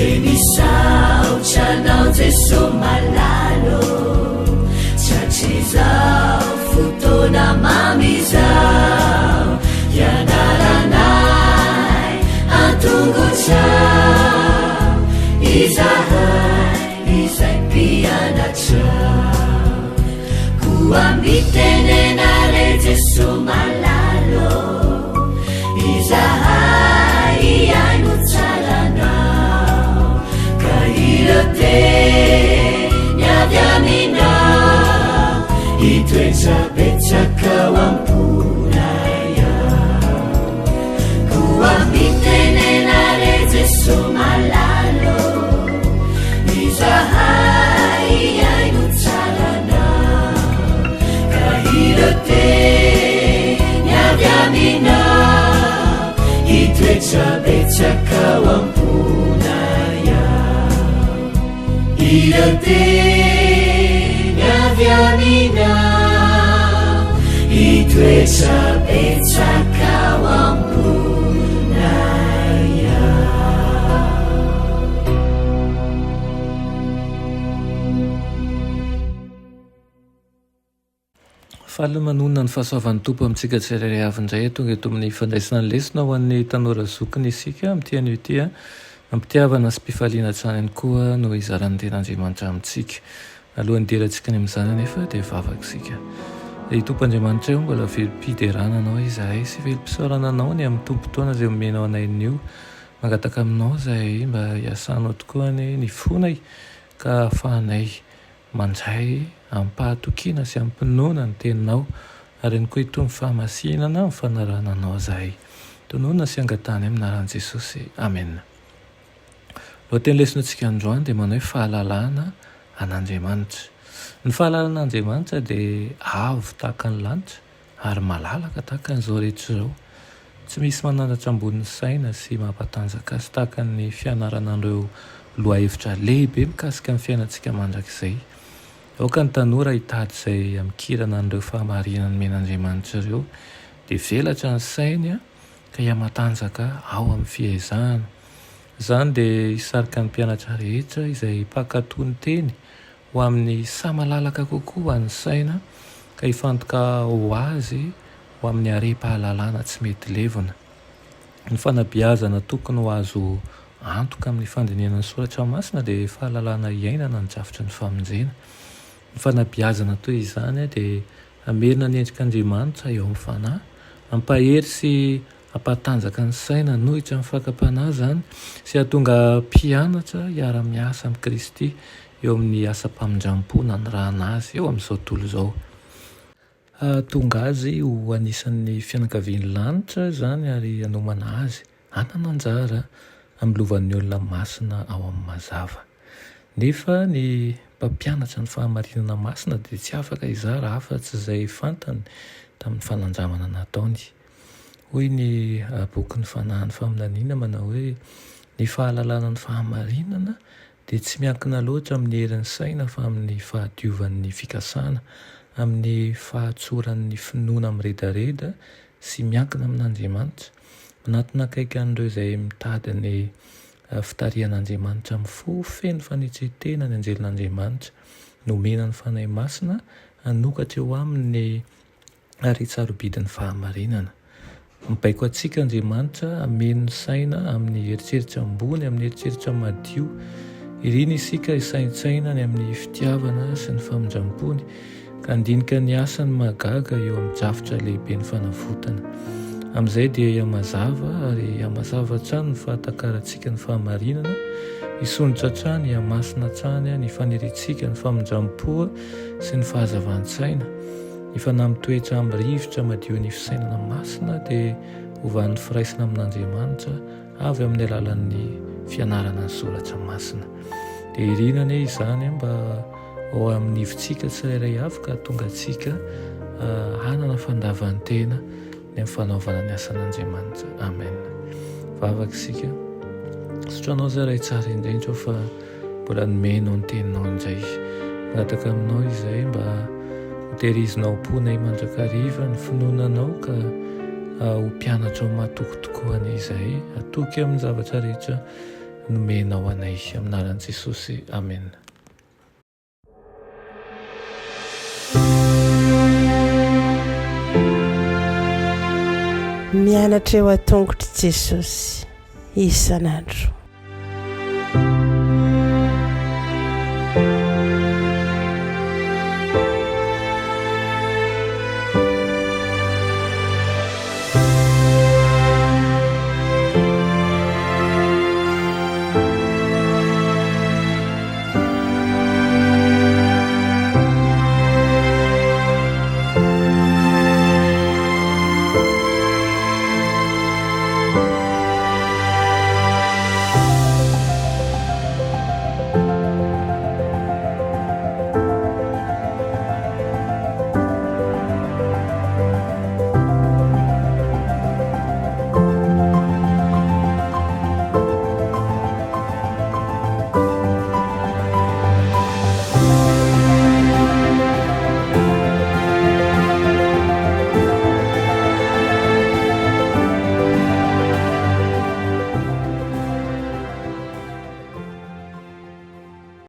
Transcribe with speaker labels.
Speaker 1: enisaotranao jeso malalo tratrizao fotona mamizao ianaranay antongotrao izahay izay mpianatrao koambitenenare jeso malalo izahay iaino tsaranao ka irote niavy aminao itoetrabetsakao amponaya koambitenenare jeso malalo izahay iaino tsaranao ka irote niavy aminao itoetrabetsakao amponaya irote niavy aminao itoetrabetsakao amponaya.
Speaker 2: Fahalamanona ny fahasoavan'ny tompo amintsika tsirairay avy indray tonga eto amin'ny fandraisana ny lesona ho an'ny tanora zokiny isika amin'ity tia ampitiavana sy mpifaliana hatrany any koa no izarany ten'Andriamanitra amintsika. Alohan'ny derantsika ny amin'izany anefa dia vavaka isika. I tompo Andriamanitra eo mbola velom-piderana anao izahay sy velom-pisaorana anao ny amin'ny tompo-toana izay omenao anain'io mangataka aminao izay mba hiasanao tokoa ny fonay ka ahafahanay mandray ampahatokiana sy ampinoana ny teninao ary ny koa itony fahamasinana ny fanarananao zahay tonoana sy angatany aminaran'i Jesosy. Amen. Lohateny lesonantsika androany dia manao hoe fahalalana an'Andriamanitra. Ny fahalalan'Andriamanitra dia avo tahaka ny lanitra ary malalaka tahaka n'izao rehetra izao. Tsy misy manandratra ambonin'ny saina sy mampatanjaka azy tahaka ny fianaranan'ireo loha-hevitra lehibe mikasika ny fiainantsika mandrakizay. Aoka ny tanora hitady izay amikirana an'ireo fahamarinany men'Andriamanitra ireo dia velatra ny sainy ka hiamatanjaka ao amin'ny fiezahana. Izany dia hisarika ny mpianatra rehetra izay mpankatoa ny teny ho amin'ny sa malalaka kokoa ny saina ka hifantoka ho azy ho amin'ny are-pahalalana tsy mety levona. Ny fanabeazana tokony ho azo antoka amin'ny fandinihana ny soratra masina dia fahalalana iainana ny drafitra ny famonjena. Ny fanabeazana toy izany dia hamerina ny endrik'Andriamanitra eo amin'ny fanahy, ampahery sy ampatanjaka ny saina nohitra ny fakapanahy zany sy hahatonga mpianatra hiara-miasa amin'ny Kristy eo amin'ny asa-pamindram-pona ny rahanazy eo amin'izao tontolo izao. Tonga azy ho anisan'ny fianakavian'ny lanitra zany ary hanomana azy hanana anjara amin'ny lovan'ny olona masina ao amin'ny mazava. Nefa ny mpampianatra ny fahamarinana masina dia tsy afaka izara afa-tsy izay fantany tamin'ny fanandramana nataony. Hoy ny boky ny fanahin'ny faminaniana manao hoe ny fahalalana ny fahamarinana dia tsy miankina loatra amin'ny herin'ny saina fa amin'ny fahadiovan'ny fikasana, amin'ny fahatsoran'ny finoana miredareda sy miankina amin'Andriamanitra. Manatona akaiky an'ireo izay mitady ny fitarihan'Andriamanitra amin'ny fo feno fanetretena ny anjelin'Andriamanitra nomena ny fanahy masina hanokatra eo amin'ny aretsarobidin'ny fahamarinana. Mibaiko antsika Andriamanitra hameno ny saina amin'ny eritreritra ambony, amin'ny eritreritra madio, irina isika isaintsainany amin'ny fitiavana sy ny famindram-pony ka andinika ny asany magaga eo amin'ny drafitra lehibe ny fanavotana. Amin'izay dia iamazava ary iamazava hatrany ny fahatakarantsika ny fahamarinana, hisondrotra hatrany iamasina hatrany ny fanerentsika ny famindram-poa sy ny fahazavan-tsaina. Ny fanahy mitoetra amin'ny rivotra madio ny fisainana masina dia hovan'ny firaisana amin'Andriamanitra avy amin'ny alalan'ny fianarana ny soratra masina. Dia irinana izany mba ao amin'ny ivontsika tsirairay avy ka tonga antsika hanana fandavantena ny amin'ny fanaovana ny asan'Andriamanitra. Amen. Vavaka isika. Sotranao zaray tsara indrindra fa mbola nomenao ny teninao indray. Mangataka aminao izay mba hotehirizinao ponay mandrakariva ny finoananao ka ho mpianatra ao mahatokotokoana izay atoky amin'ny zavatra rehetra nomenao anay aminaran'i Jesosy. Amen.
Speaker 3: mianatra eo a-tongotry Jesosy isan'andro.